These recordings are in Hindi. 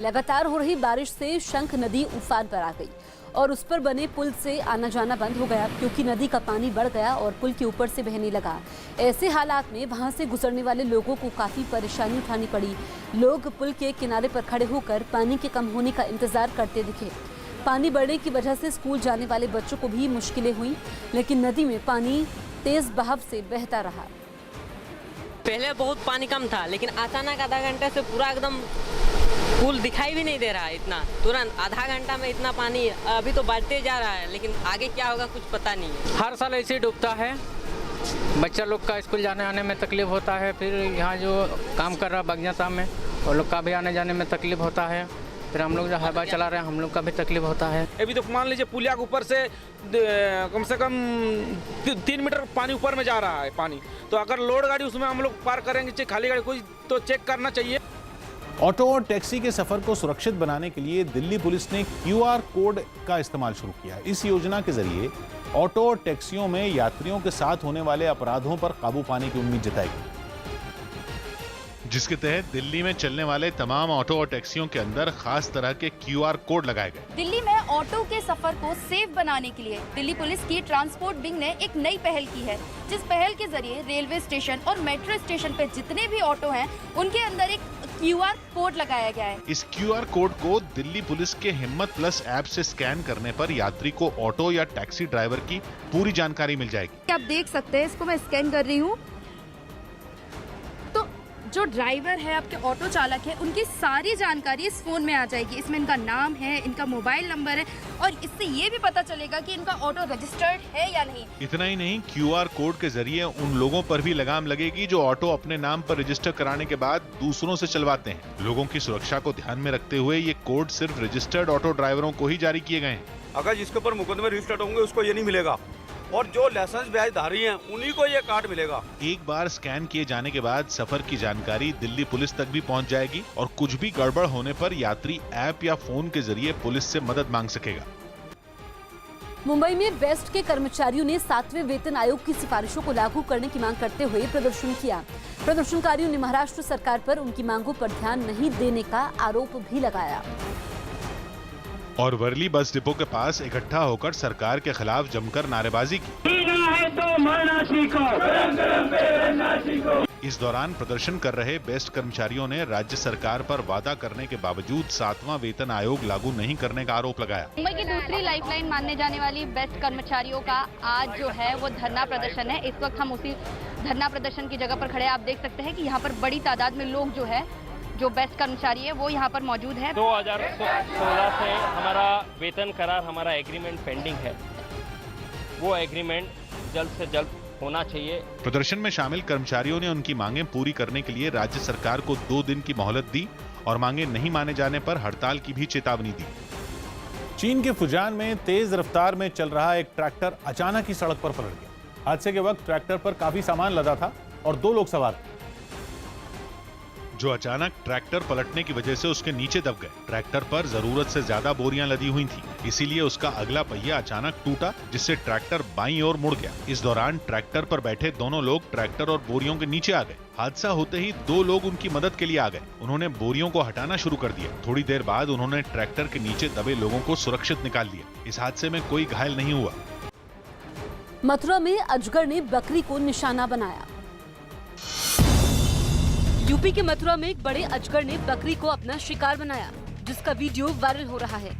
लगातार हो रही बारिश से शंख नदी उफान पर आ गई और उस पर बने पुल से आना जाना बंद हो गया क्योंकि नदी का पानी बढ़ गया और पुल के ऊपर से बहने लगा। ऐसे हालात में वहां से गुजरने वाले लोगों को काफी परेशानी उठानी पड़ी। लोग पुल के किनारे पर खड़े होकर पानी के कम होने का इंतजार करते दिखे। पानी बढ़ने की वजह से स्कूल जाने वाले बच्चों को भी मुश्किलें हुई, लेकिन नदी में पानी तेज बहाव से बहता रहा। पहले बहुत पानी कम था, लेकिन अचानक आधा घंटे से पूरा एकदम पुल दिखाई भी नहीं दे रहा है। इतना तुरंत आधा घंटा में इतना पानी अभी तो बढ़ते जा रहा है, लेकिन आगे क्या होगा कुछ पता नहीं है। हर साल ऐसे ही डूबता है, बच्चा लोग का स्कूल जाने आने में तकलीफ होता है। फिर यहाँ जो काम कर रहा बगीचा में वो लोग का भी आने जाने में तकलीफ होता है। फिर हम लोग जो हवा चला रहे हैं हम लोग का भी तकलीफ होता है। अभी तो मान लीजिए पुलिया के ऊपर से कम 3 मीटर पानी ऊपर में जा रहा है पानी, तो अगर लोड गाड़ी उसमें हम लोग पार करेंगे, चाहे खाली गाड़ी कोई तो चेक करना चाहिए। ऑटो और टैक्सी के सफर को सुरक्षित बनाने के लिए दिल्ली पुलिस ने QR कोड का इस्तेमाल शुरू किया है। इस योजना के जरिए ऑटो और टैक्सियों में यात्रियों के साथ होने वाले अपराधों पर काबू पाने की उम्मीद जताई गई, जिसके तहत दिल्ली में चलने वाले तमाम ऑटो और टैक्सियों के अंदर खास तरह के QR कोड लगाए गए। दिल्ली में ऑटो के सफर को सेफ बनाने के लिए दिल्ली पुलिस की ट्रांसपोर्ट विंग ने एक नई पहल की है, जिस पहल के जरिए रेलवे स्टेशन और मेट्रो स्टेशन पे जितने भी ऑटो हैं उनके अंदर एक QR कोड लगाया गया है। इस QR कोड को दिल्ली पुलिस के हिम्मत प्लस ऐप से स्कैन करने पर यात्री को ऑटो या टैक्सी ड्राइवर की पूरी जानकारी मिल जाएगी। आप देख सकते हैं, इसको मैं स्कैन कर रही हूँ, तो जो ड्राइवर है, आपके ऑटो चालक है, उनकी सारी जानकारी इस फोन में आ जाएगी। इसमें इनका नाम है, इनका मोबाइल नंबर है और इससे ये भी पता चलेगा कि इनका ऑटो रजिस्टर्ड है या नहीं। इतना ही नहीं, QR कोड के जरिए उन लोगों पर भी लगाम लगेगी जो ऑटो अपने नाम पर रजिस्टर कराने के बाद दूसरों से चलवाते हैं। लोगों की सुरक्षा को ध्यान में रखते हुए ये कोड सिर्फ रजिस्टर्ड ऑटो ड्राइवरों को ही जारी किए गए हैं। अगर जिसके ऊपर मुकदमे रजिस्टर्ड होंगे उसको ये नहीं मिलेगा और जो लाइसेंस ब्याजधारी हैं उन्हीं को ये कार्ड मिलेगा। एक बार स्कैन किए जाने के बाद सफर की जानकारी दिल्ली पुलिस तक भी पहुंच जाएगी और कुछ भी गड़बड़ होने पर यात्री ऐप या फोन के जरिए पुलिस से मदद मांग सकेगा। मुंबई में बेस्ट के कर्मचारियों ने 7वें वेतन आयोग की सिफारिशों को लागू करने की मांग करते हुए प्रदर्शन किया। प्रदर्शनकारियों ने महाराष्ट्र सरकार पर उनकी मांगों पर ध्यान नहीं देने का आरोप भी लगाया और वर्ली बस डिपो के पास इकट्ठा होकर सरकार के खिलाफ जमकर नारेबाजी की। इस दौरान प्रदर्शन कर रहे बेस्ट कर्मचारियों ने राज्य सरकार पर वादा करने के बावजूद 7वां वेतन आयोग लागू नहीं करने का आरोप लगाया। मुंबई की दूसरी लाइफलाइन मानने जाने वाली बेस्ट कर्मचारियों का आज जो है वो धरना प्रदर्शन है। इस वक्त हम उसी धरना प्रदर्शन की जगह पर खड़े हैं। आप देख सकते हैं कि यहाँ पर बड़ी तादाद में लोग जो बेस्ट कर्मचारी है वो यहाँ पर मौजूद है। 2016 से हमारा वेतन करार, हमारा एग्रीमेंट पेंडिंग है, वो एग्रीमेंट जल्द से जल्द होना चाहिए। प्रदर्शन में शामिल कर्मचारियों ने उनकी मांगें पूरी करने के लिए राज्य सरकार को 2 दिन की मोहलत दी और मांगे नहीं माने जाने पर हड़ताल की भी चेतावनी दी। चीन के फुजियान में तेज रफ्तार में चल रहा एक ट्रैक्टर अचानक ही सड़क पर पलट गया। हादसे के वक्त ट्रैक्टर पर काफी सामान लदा था और 2 लोग सवार थे, जो अचानक ट्रैक्टर पलटने की वजह से उसके नीचे दब गए। ट्रैक्टर पर जरूरत से ज्यादा बोरियां लदी हुई थी, इसीलिए उसका अगला पहिया अचानक टूटा, जिससे ट्रैक्टर बाईं ओर मुड़ गया। इस दौरान ट्रैक्टर पर बैठे दोनों लोग ट्रैक्टर और बोरियों के नीचे आ गए। हादसा होते ही 2 लोग उनकी मदद के लिए आ गए। उन्होंने बोरियों को हटाना शुरू कर दिया। थोड़ी देर बाद उन्होंने ट्रैक्टर के नीचे दबे लोगों को सुरक्षित निकाल लिया। इस हादसे में कोई घायल नहीं हुआ। मथुरा में अजगर ने बकरी को निशाना बनाया। यूपी के मथुरा में एक बड़े अजगर ने बकरी को अपना शिकार बनाया, जिसका वीडियो वायरल हो रहा है।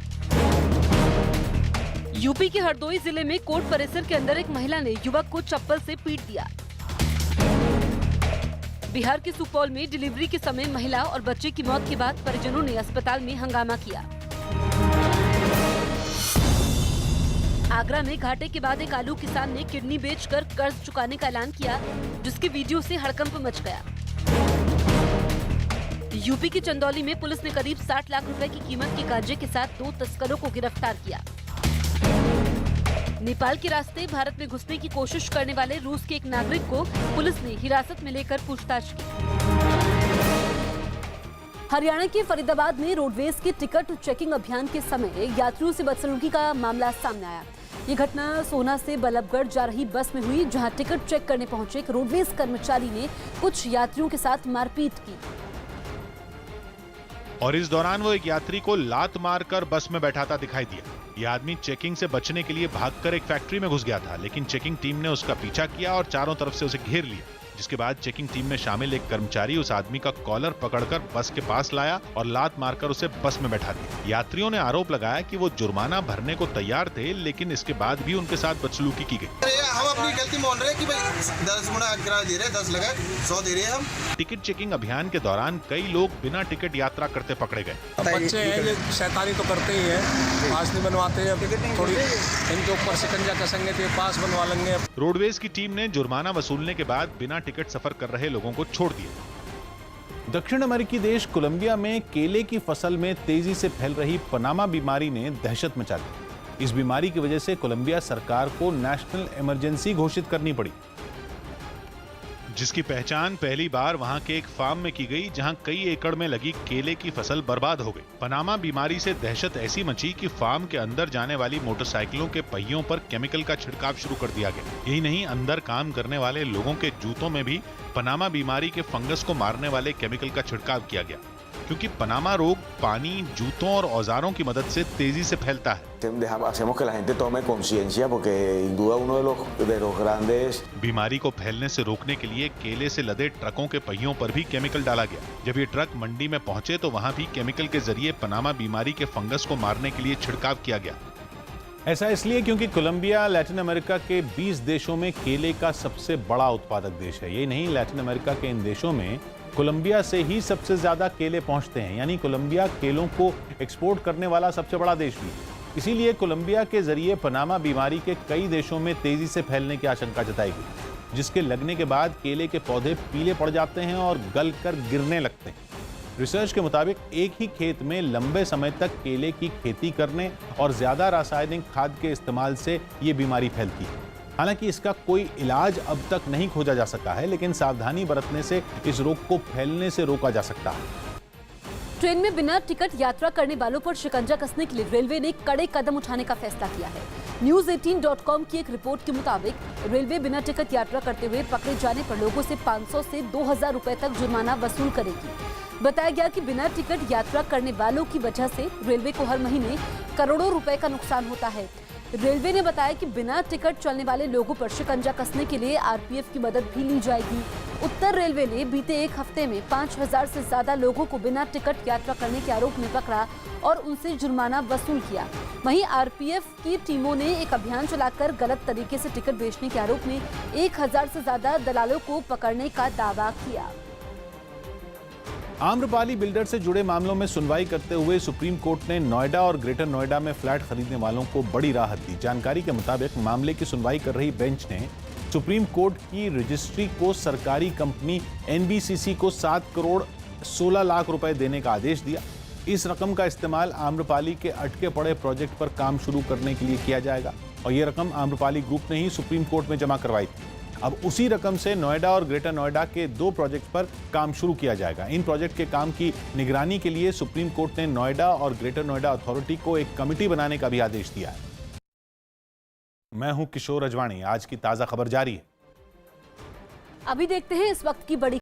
यूपी के हरदोई जिले में कोर्ट परिसर के अंदर एक महिला ने युवक को चप्पल से पीट दिया। बिहार के सुपौल में डिलीवरी के समय महिला और बच्चे की मौत के बाद परिजनों ने अस्पताल में हंगामा किया। आगरा में घाटे के बाद एक आलू किसान ने किडनी बेचकर कर्ज चुकाने का ऐलान किया, जिसके वीडियो से हड़कंप मच गया। यूपी की चंदौली में पुलिस ने करीब 60 लाख रुपए की कीमत के गांजे के साथ 2 तस्करों को गिरफ्तार किया। नेपाल के रास्ते भारत में घुसने की कोशिश करने वाले रूस के एक नागरिक को पुलिस ने हिरासत में लेकर पूछताछ की। हरियाणा के फरीदाबाद में रोडवेज के टिकट चेकिंग अभियान के समय यात्रियों से बदसलूकी का मामला सामने आया। ये घटना सोहना से बल्लभगढ़ जा रही बस में हुई, जहां टिकट चेक करने पहुंचे एक रोडवेज कर्मचारी ने कुछ यात्रियों के साथ मारपीट की। और इस दौरान वो एक यात्री को लात मारकर बस में बैठाता दिखाई दिया। ये आदमी चेकिंग से बचने के लिए भागकर एक फैक्ट्री में घुस गया था, लेकिन चेकिंग टीम ने उसका पीछा किया और चारों तरफ से उसे घेर लिया, जिसके बाद चेकिंग टीम में शामिल एक कर्मचारी उस आदमी का कॉलर पकड़कर बस के पास लाया और लात मारकर उसे बस में बैठा दिया। यात्रियों ने आरोप लगाया कि वो जुर्माना भरने को तैयार थे, लेकिन इसके बाद भी उनके साथ बदसलूकी की गई। हम अपनी गलती मान रहे हैं कि भाई 10 गुना किराया दे रहे हैं, 10 लगा 100 दे रहे हैं हम। टिकट चेकिंग अभियान के दौरान कई लोग बिना टिकट यात्रा करते पकड़े गए। बच्चे हैं, ये शैतानी तो करते ही हैं, पास नहीं बनवाते हैं, थोड़ी इनके ऊपर शिकंजा कसेंगे तो पास बनवा लेंगे। रोडवेज की टीम ने जुर्माना वसूलने के बाद बिना टिकट सफर कर रहे लोगों को छोड़ दिया। दक्षिण अमेरिकी देश कोलंबिया में केले की फसल में तेजी से फैल रही पनामा बीमारी ने दहशत मचा दी। इस बीमारी की वजह से कोलंबिया सरकार को नेशनल इमरजेंसी घोषित करनी पड़ी, जिसकी पहचान पहली बार वहां के एक फार्म में की गई, जहां कई एकड़ में लगी केले की फसल बर्बाद हो गई। पनामा बीमारी से दहशत ऐसी मची कि फार्म के अंदर जाने वाली मोटरसाइकिलों के पहियों पर केमिकल का छिड़काव शुरू कर दिया गया। यही नहीं, अंदर काम करने वाले लोगों के जूतों में भी पनामा बीमारी के फंगस को मारने वाले केमिकल का छिड़काव किया गया, क्योंकि पनामा रोग पानी, जूतों और औजारों की मदद से तेजी से फैलता है। Hacemos que la gente tome conciencia porque sin duda uno de los grandes बीमारी को फैलने से रोकने के लिए केले से लदे ट्रकों के पहियों पर भी केमिकल डाला गया। जब ये ट्रक मंडी में पहुंचे तो वहां भी केमिकल के जरिए पनामा बीमारी के फंगस को मारने के लिए छिड़काव किया गया। ऐसा इसलिए क्योंकि कोलंबिया लैटिन अमेरिका के 20 देशों में केले का सबसे बड़ा उत्पादक देश है। ये नहीं, लैटिन अमेरिका के इन देशों में कोलंबिया से ही सबसे ज्यादा केले पहुंचते हैं, यानी कोलंबिया केलों को एक्सपोर्ट करने वाला सबसे बड़ा देश भी है। इसीलिए कोलंबिया के जरिए पनामा बीमारी के कई देशों में तेजी से फैलने की आशंका जताई गई, जिसके लगने के बाद केले के पौधे पीले पड़ जाते हैं और गलकर गिरने लगते हैं। रिसर्च के मुताबिक एक ही खेत में लंबे समय तक केले की खेती करने और ज्यादा रासायनिक खाद के इस्तेमाल से ये बीमारी फैलती है। हालांकि इसका कोई इलाज अब तक नहीं खोजा जा सका है, लेकिन सावधानी बरतने से इस रोग को फैलने से रोका जा सकता है। ट्रेन में बिना टिकट यात्रा करने वालों पर शिकंजा कसने के लिए रेलवे ने कड़े कदम उठाने का फैसला किया है। News18.com की एक रिपोर्ट के मुताबिक रेलवे बिना टिकट यात्रा करते हुए पकड़े जाने पर लोगों से 500 से 2000 रुपए तक जुर्माना वसूल करेगी। बताया गया कि बिना टिकट यात्रा करने वालों की वजह से रेलवे को हर महीने करोड़ों रुपए का नुकसान होता है। रेलवे ने बताया कि बिना टिकट चलने वाले लोगों पर शिकंजा कसने के लिए आरपीएफ की मदद भी ली जाएगी। उत्तर रेलवे ने बीते एक हफ्ते में 5000 से ज्यादा लोगों को बिना टिकट यात्रा करने के आरोप में पकड़ा और उनसे जुर्माना वसूल किया। वहीं आरपीएफ की टीमों ने एक अभियान चलाकर गलत तरीके से टिकट बेचने के आरोप में 1000 से ज्यादा दलालों को पकड़ने का दावा किया। आम्रपाली बिल्डर से जुड़े मामलों में सुनवाई करते हुए सुप्रीम कोर्ट ने नोएडा और ग्रेटर नोएडा में फ्लैट खरीदने वालों को बड़ी राहत दी। जानकारी के मुताबिक मामले की सुनवाई कर रही बेंच ने सुप्रीम कोर्ट की रजिस्ट्री को सरकारी कंपनी एनबीसीसी को 7 करोड़ 16 लाख रुपए देने का आदेश दिया। इस रकम का इस्तेमाल आम्रपाली के अटके पड़े प्रोजेक्ट पर काम शुरू करने के लिए किया जाएगा और ये रकम आम्रपाली ग्रुप ने ही सुप्रीम कोर्ट में जमा करवाई थी। अब उसी रकम से नोएडा और ग्रेटर नोएडा के 2 प्रोजेक्ट पर काम शुरू किया जाएगा। इन प्रोजेक्ट के काम की निगरानी के लिए सुप्रीम कोर्ट ने नोएडा और ग्रेटर नोएडा अथॉरिटी को एक कमेटी बनाने का भी आदेश दिया है। मैं हूं किशोर अजवाणी। आज की ताजा खबर जारी है। अभी देखते हैं इस वक्त की बड़ी